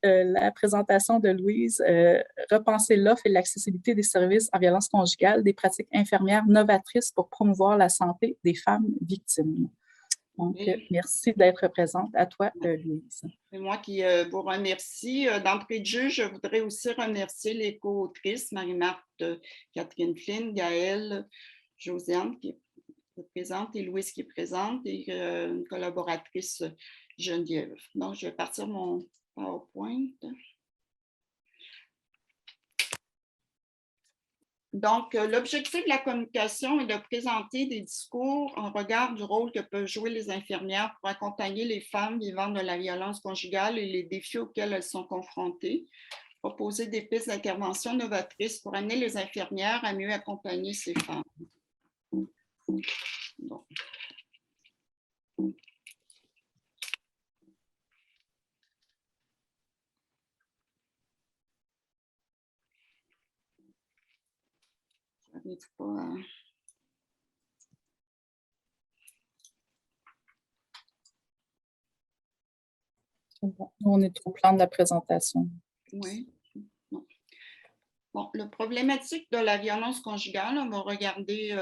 la présentation de Louise, repenser l'offre et l'accessibilité des services en violence conjugale, des pratiques infirmières novatrices pour promouvoir la santé des femmes victimes. Donc, merci d'être présente. À toi, Louise. C'est moi qui vous remercie. D'entrée de jeu, je voudrais aussi remercier les co-autrices, Marie-Marthe, Catherine Flynn, Gaëlle, Josiane qui est présente et Louise qui est présente et une collaboratrice, Geneviève. Donc, je vais partir mon PowerPoint. Donc, l'objectif de la communication est de présenter des discours en regard du rôle que peuvent jouer les infirmières pour accompagner les femmes vivant de la violence conjugale et les défis auxquels elles sont confrontées, proposer des pistes d'intervention novatrices pour amener les infirmières à mieux accompagner ces femmes. Donc. Bon, on est au plan de la présentation. Oui. Bon, la problématique de la violence conjugale, on va regarder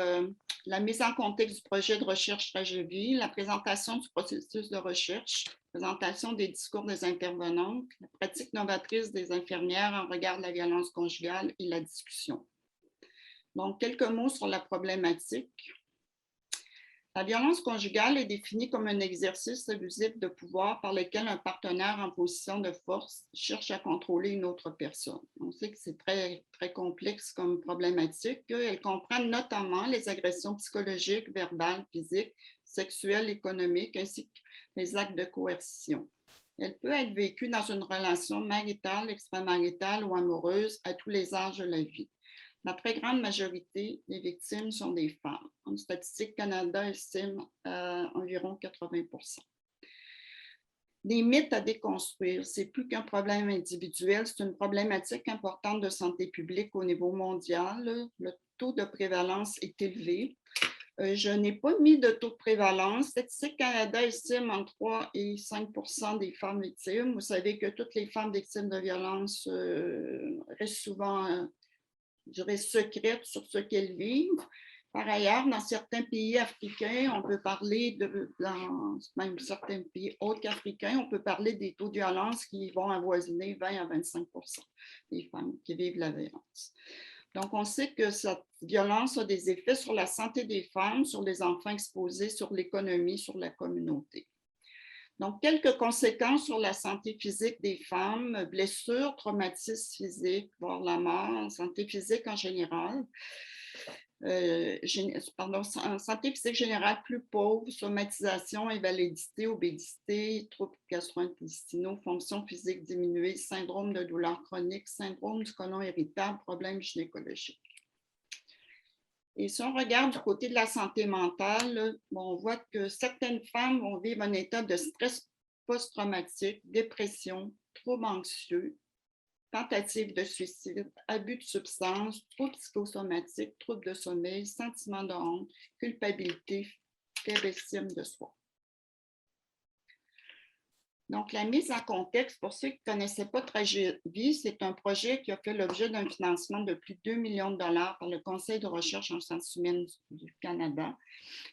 la mise en contexte du projet de recherche Tragédie, la présentation du processus de recherche, présentation des discours des intervenantes, la pratique novatrice des infirmières en regard de la violence conjugale et la discussion. Donc, quelques mots sur la problématique. La violence conjugale est définie comme un exercice abusif de pouvoir par lequel un partenaire en position de force cherche à contrôler une autre personne. On sait que c'est très, très complexe comme problématique. Elle comprend notamment les agressions psychologiques, verbales, physiques, sexuelles, économiques, ainsi que les actes de coercition. Elle peut être vécue dans une relation maritale, extramaritale ou amoureuse à tous les âges de la vie. La très grande majorité des victimes sont des femmes. En Statistique Canada estime environ 80%. Des mythes à déconstruire. C'est plus qu'un problème individuel, c'est une problématique importante de santé publique au niveau mondial. Le taux de prévalence est élevé. Je n'ai pas mis de taux de prévalence. Statistique Canada estime entre 3 et 5% des femmes victimes. Vous savez que toutes les femmes victimes de violences restent souvent je dirais, secrètes sur ce qu'elles vivent. Par ailleurs, dans certains pays africains, on peut parler dans même certains pays autres qu'africains, on peut parler des taux de violence qui vont avoisiner 20 à 25% des femmes qui vivent la violence. Donc, on sait que cette violence a des effets sur la santé des femmes, sur les enfants exposés, sur l'économie, sur la communauté. Donc, quelques conséquences sur la santé physique des femmes, blessures, traumatismes physiques, voire la mort, santé physique en général. Santé physique générale plus pauvre, somatisation, invalidité, obésité, troubles gastro-intestinaux, fonction physique diminuée, syndrome de douleur chronique, syndrome du côlon irritable, problèmes gynécologiques. Et si on regarde du côté de la santé mentale, on voit que certaines femmes vont vivre un état de stress post-traumatique, dépression, troubles anxieux, tentative de suicide, abus de substances, troubles psychosomatiques, troubles de sommeil, sentiments de honte, culpabilité, faible estime de soi. Donc, la mise en contexte, pour ceux qui ne connaissaient pas Tragédie, c'est un projet qui a fait l'objet d'un financement de plus de 2 millions de dollars par le Conseil de recherche en sciences humaines du Canada.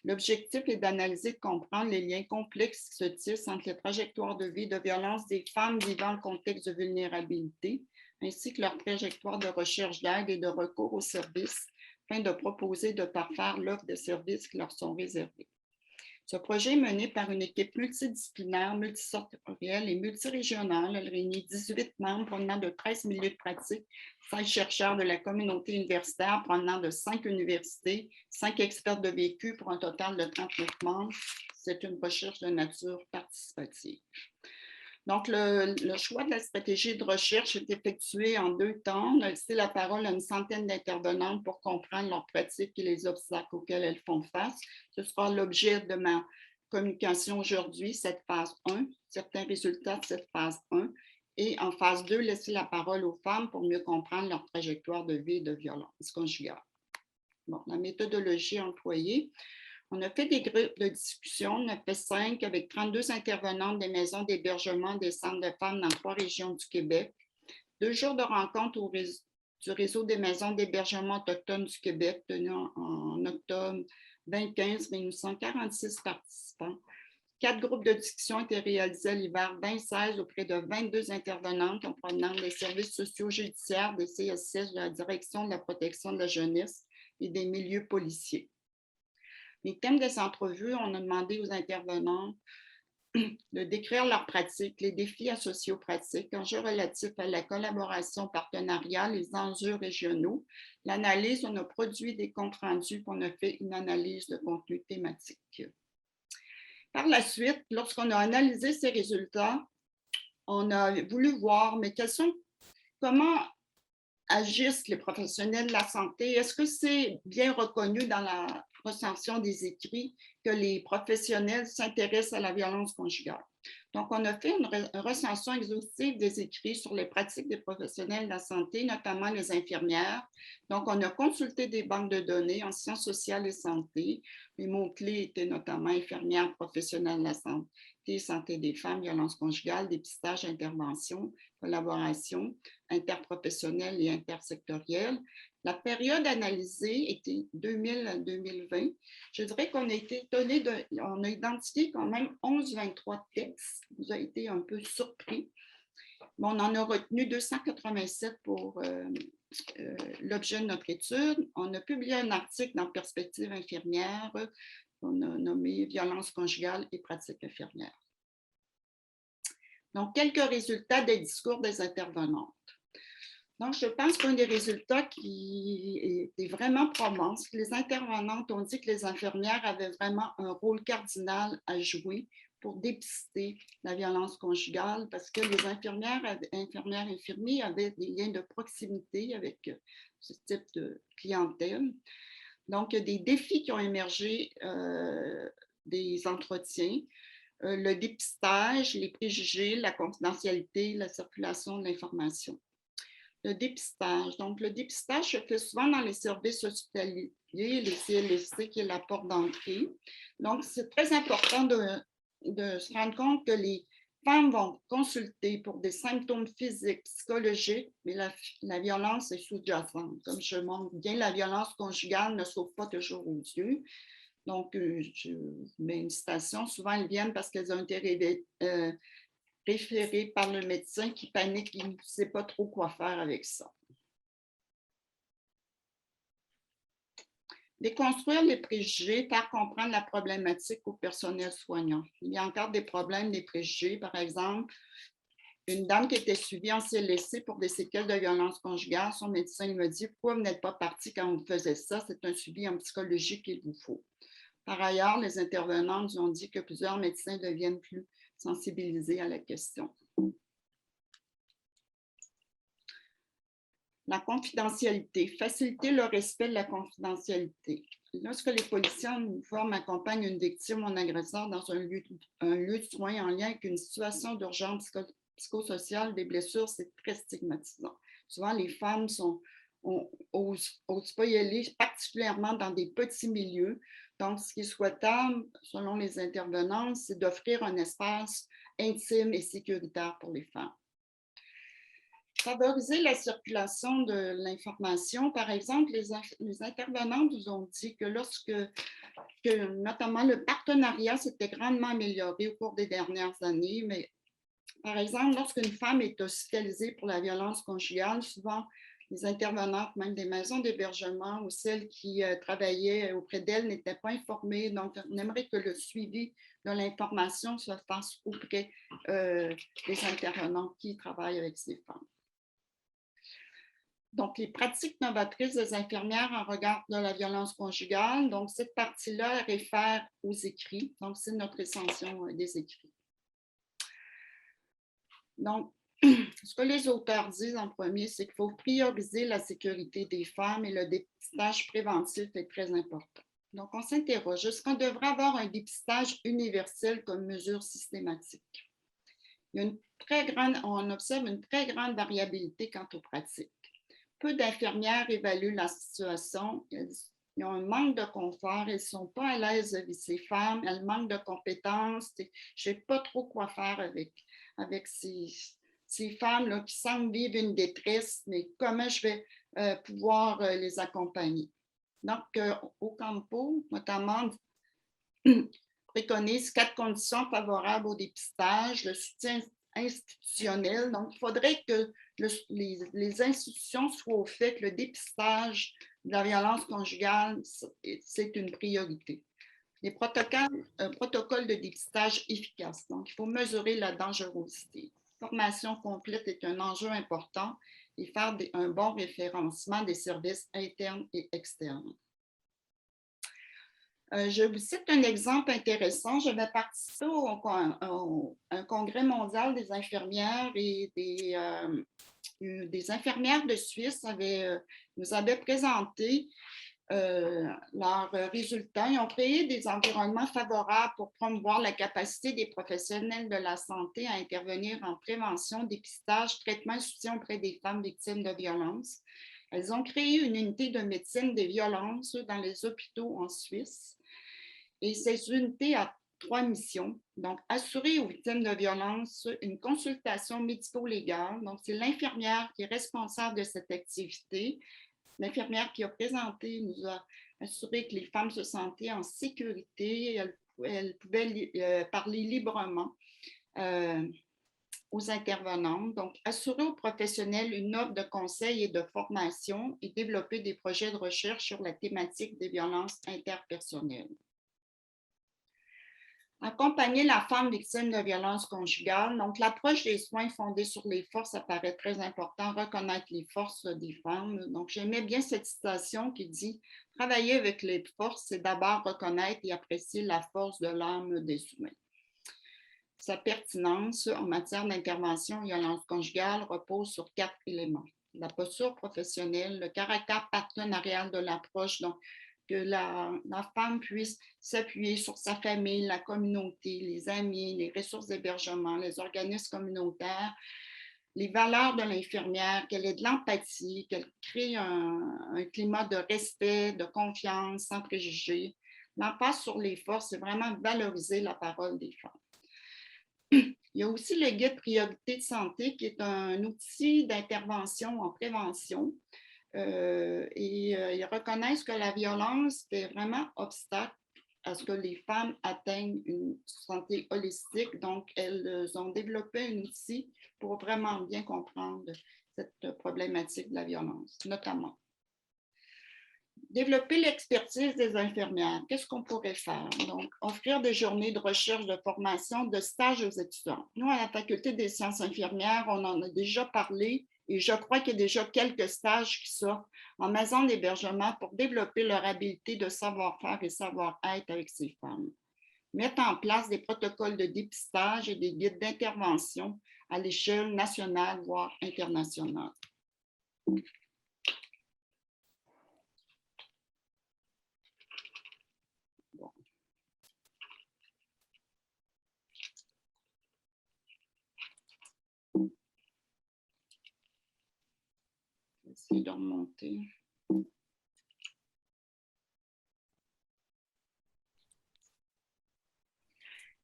L'objectif est d'analyser et de comprendre les liens complexes qui se tissent entre les trajectoires de vie de violence des femmes vivant le contexte de vulnérabilité, ainsi que leur trajectoire de recherche d'aide et de recours aux services, afin de proposer et de parfaire l'offre de services qui leur sont réservés. Ce projet est mené par une équipe multidisciplinaire, multisectorielle et multirégionale. Elle réunit 18 membres provenant de 13 milieux de pratique, 5 chercheurs de la communauté universitaire provenant de 5 universités, 5 experts de vécu pour un total de 39 membres. C'est une recherche de nature participative. Donc, le choix de la stratégie de recherche est effectué en 2 temps. On a laissé la parole à une centaine d'intervenantes pour comprendre leurs pratiques et les obstacles auxquels elles font face. Ce sera l'objet de ma communication aujourd'hui, cette phase 1, certains résultats de cette phase 1. Et en phase 2, laisser la parole aux femmes pour mieux comprendre leur trajectoire de vie et de violence conjugale. Bon, la méthodologie employée. On a fait des groupes de discussion, on a fait 5 avec 32 intervenantes des maisons d'hébergement des centres de femmes dans 3 régions du Québec. 2 jours de rencontres du réseau des maisons d'hébergement autochtones du Québec, tenu en octobre 2015, réunissant 46 participants. 4 groupes de discussion ont été réalisés à l'hiver 2016 auprès de 22 intervenantes en provenance des services sociaux judiciaires, des CSS, de la Direction de la protection de la jeunesse et des milieux policiers. Les thèmes des entrevues, on a demandé aux intervenants de décrire leurs pratiques, les défis associés aux pratiques, enjeux relatifs à la collaboration partenariale, les enjeux régionaux. L'analyse, on a produit des comptes rendus, puis on a fait une analyse de contenu thématique. Par la suite, lorsqu'on a analysé ces résultats, on a voulu voir, mais comment agissent les professionnels de la santé? Est-ce que c'est bien reconnu dans la recension des écrits que les professionnels s'intéressent à la violence conjugale? Donc, on a fait une recension exhaustive des écrits sur les pratiques des professionnels de la santé, notamment les infirmières. Donc, on a consulté des banques de données en sciences sociales et santé. Les mots-clés étaient notamment infirmières professionnelles de la santé, santé des femmes, violence conjugale, dépistage, intervention, collaboration interprofessionnelle et intersectorielle. La période analysée était 2000 à 2020. Je dirais qu'on a été étonné, on a identifié quand même 11-23 textes. Vous avez été un peu surpris. Mais on en a retenu 287 pour l'objet de notre étude. On a publié un article dans Perspective infirmière qu'on a nommé Violence conjugale et pratiques infirmières. Donc, quelques résultats des discours des intervenantes. Donc, je pense qu'un des résultats qui est vraiment probant, c'est que les intervenantes ont dit que les infirmières avaient vraiment un rôle cardinal à jouer pour dépister la violence conjugale parce que les infirmiers avaient des liens de proximité avec ce type de clientèle. Donc, il y a des défis qui ont émergé des entretiens. Le dépistage, les préjugés, la confidentialité, la circulation de l'information. Le dépistage. Donc, le dépistage se fait souvent dans les services hospitaliers, les CLSC, qui est la porte d'entrée. Donc, c'est très important de se rendre compte que les femmes vont consulter pour des symptômes physiques, psychologiques, mais la violence est sous-jacente. Comme je montre bien, la violence conjugale ne sauve pas toujours aux yeux. Donc, je mets une citation. Souvent, elles viennent parce qu'elles ont été référé par le médecin qui panique, il ne sait pas trop quoi faire avec ça. Déconstruire les préjugés, faire comprendre la problématique au personnel soignant. Il y a encore des problèmes, des préjugés. Par exemple, une dame qui était suivie en CLSC pour des séquelles de violence conjugale, son médecin lui a dit « Pourquoi vous n'êtes pas parti quand vous faisiez ça? C'est un suivi en psychologie qu'il vous faut. » Par ailleurs, les intervenants nous ont dit que plusieurs médecins deviennent plus sensibilisés à la question. La confidentialité, faciliter le respect de la confidentialité. Lorsque les policiers en uniforme accompagnent une victime ou un agresseur dans un lieu de soins en lien avec une situation d'urgence psychosociale, des blessures, c'est très stigmatisant. Souvent, les femmes n'osent pas y aller, particulièrement dans des petits milieux. Donc, ce qui est souhaitable, selon les intervenants, c'est d'offrir un espace intime et sécuritaire pour les femmes. Favoriser la circulation de l'information. Par exemple, les intervenants nous ont dit que notamment le partenariat s'était grandement amélioré au cours des dernières années, mais par exemple, lorsqu'une femme est hospitalisée pour la violence conjugale, souvent les intervenantes, même des maisons d'hébergement ou celles qui travaillaient auprès d'elles n'étaient pas informées. Donc, on aimerait que le suivi de l'information se fasse auprès des intervenants qui travaillent avec ces femmes. Donc, les pratiques novatrices des infirmières en regard de la violence conjugale. Donc, cette partie-là réfère aux écrits. Donc, c'est notre extension des écrits. Donc, ce que les auteurs disent en premier, c'est qu'il faut prioriser la sécurité des femmes et le dépistage préventif est très important. Donc, on s'interroge, est-ce qu'on devrait avoir un dépistage universel comme mesure systématique? On observe une très grande variabilité quant aux pratiques. Peu d'infirmières évaluent la situation. Ils ont un manque de confort, elles ne sont pas à l'aise avec ces femmes, elles manquent de compétences. Je ne sais pas trop quoi faire avec ces femmes-là qui semblent vivre une détresse, mais comment je vais pouvoir les accompagner. Donc, au Campo, notamment, préconise 4 conditions favorables au dépistage, le soutien institutionnel. Donc, il faudrait que les institutions soient au fait que le dépistage de la violence conjugale, c'est une priorité. Les protocoles de dépistage efficaces. Donc, il faut mesurer la dangerosité. Formation complète est un enjeu important et faire un bon référencement des services internes et externes. Je vous cite un exemple intéressant. Je vais participer à un congrès mondial des infirmières et des infirmières de Suisse nous avaient présenté leurs résultats. Ils ont créé des environnements favorables pour promouvoir la capacité des professionnels de la santé à intervenir en prévention, dépistage, traitement et soutien auprès des femmes victimes de violences. Elles ont créé une unité de médecine des violences dans les hôpitaux en Suisse. Et ces unités ont 3 missions. Donc, assurer aux victimes de violences une consultation médico-légale. Donc, c'est l'infirmière qui est responsable de cette activité. L'infirmière qui a présenté nous a assuré que les femmes se sentaient en sécurité. Elles pouvaient parler librement aux intervenantes. Donc, assurer aux professionnels une offre de conseil et de formation et développer des projets de recherche sur la thématique des violences interpersonnelles. Accompagner la femme victime de violences conjugales. Donc, l'approche des soins fondée sur les forces apparaît très important, reconnaître les forces des femmes. Donc, j'aimais bien cette citation qui dit « Travailler avec les forces, c'est d'abord reconnaître et apprécier la force de l'âme des humains. » Sa pertinence en matière d'intervention violence conjugale repose sur 4 éléments. La posture professionnelle, le caractère partenarial de l'approche, donc que la femme puisse s'appuyer sur sa famille, la communauté, les amis, les ressources d'hébergement, les organismes communautaires, les valeurs de l'infirmière, qu'elle ait de l'empathie, qu'elle crée un climat de respect, de confiance, sans préjugés. L'emphase sur les forces, c'est vraiment valoriser la parole des femmes. Il y a aussi le guide priorité de santé qui est un outil d'intervention en prévention. Ils reconnaissent que la violence est vraiment obstacle à ce que les femmes atteignent une santé holistique. Donc, elles ont développé un outil pour vraiment bien comprendre cette problématique de la violence, notamment. Développer l'expertise des infirmières. Qu'est-ce qu'on pourrait faire? Donc, offrir des journées de recherche, de formation, de stages aux étudiants. Nous, à la Faculté des sciences infirmières, on en a déjà parlé et je crois qu'il y a déjà quelques stages qui sortent en maison d'hébergement pour développer leur habileté de savoir-faire et savoir-être avec ces femmes. Mettre en place des protocoles de dépistage et des guides d'intervention à l'échelle nationale, voire internationale. Essayer de remonter.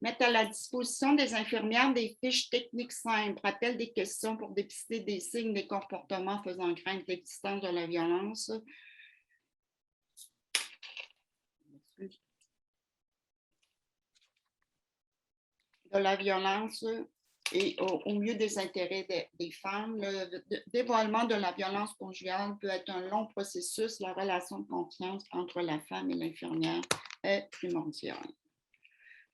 Mettre à la disposition des infirmières des fiches techniques simples, rappel des questions pour dépister des signes, des comportements faisant craindre l'existence de la violence. De la violence et au mieux des intérêts des femmes. Le dévoilement de la violence conjugale peut être un long processus. La relation de confiance entre la femme et l'infirmière est primordiale.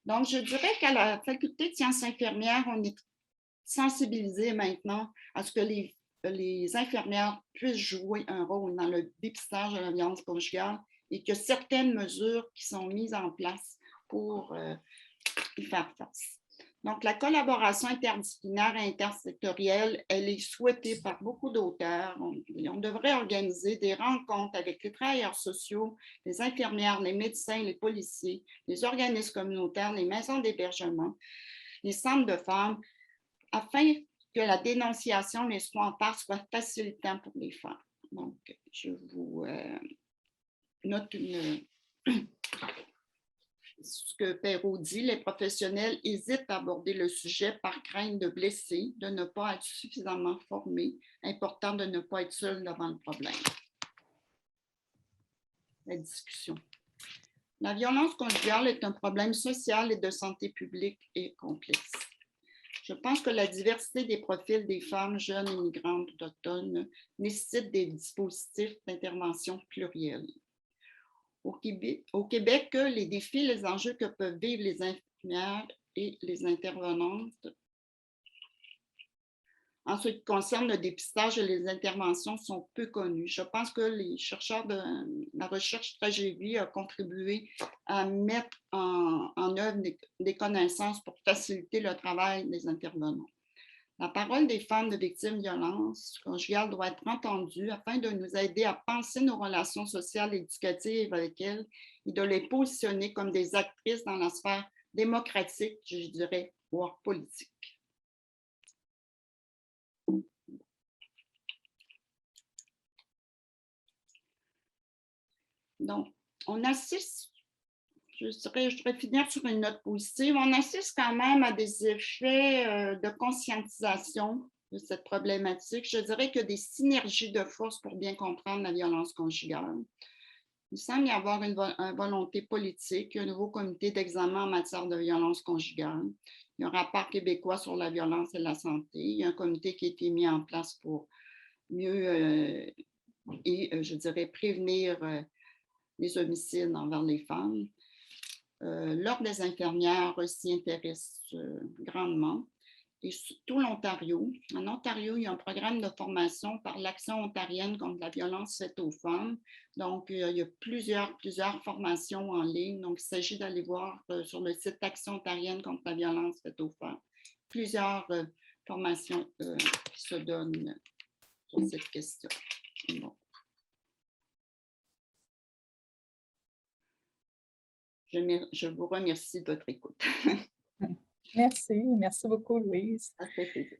Donc, je dirais qu'à la Faculté de sciences infirmières, on est sensibilisés maintenant à ce que les infirmières puissent jouer un rôle dans le dépistage de la violence conjugale et que certaines mesures qui sont mises en place pour y faire face. Donc, la collaboration interdisciplinaire et intersectorielle, elle est souhaitée par beaucoup d'auteurs. On devrait organiser des rencontres avec les travailleurs sociaux, les infirmières, les médecins, les policiers, les organismes communautaires, les maisons d'hébergement, les centres de femmes, afin que la dénonciation, les soins en part soient facilitants pour les femmes. Donc, je vous ce que Perrault dit, les professionnels hésitent à aborder le sujet par crainte de blesser, de ne pas être suffisamment formés. Important de ne pas être seul devant le problème. La discussion. La violence conjugale est un problème social et de santé publique et complexe. Je pense que la diversité des profils des femmes jeunes et migrantes autochtones nécessite des dispositifs d'intervention pluriels. Au Québec, les défis et les enjeux que peuvent vivre les infirmières et les intervenantes en ce qui concerne le dépistage et les interventions sont peu connus. Je pense que les chercheurs de la recherche Tragédie ont contribué à mettre en œuvre des connaissances pour faciliter le travail des intervenants. La parole des femmes de victimes de violences conjugales doit être entendue afin de nous aider à penser nos relations sociales et éducatives avec elles et de les positionner comme des actrices dans la sphère démocratique, je dirais, voire politique. Donc, on assiste, je voudrais finir sur une note positive, on assiste quand même à des effets de conscientisation de cette problématique. Je dirais qu'il y a des synergies de force pour bien comprendre la violence conjugale. Il semble y avoir une volonté politique, un nouveau comité d'examen en matière de violence conjugale. Il y a un rapport québécois sur la violence et la santé. Il y a un comité qui a été mis en place pour mieux je dirais, prévenir les homicides envers les femmes. L'Ordre des infirmières s'y intéresse grandement. Et surtout l'Ontario. En Ontario, il y a un programme de formation par l'Action ontarienne contre la violence faite aux femmes. Donc, il y a plusieurs formations en ligne. Donc, il s'agit d'aller voir sur le site Action ontarienne contre la violence faite aux femmes. Plusieurs formations qui se donnent sur cette question. Bon. Je vous remercie de votre écoute. Merci beaucoup, Louise. Ça fait plaisir.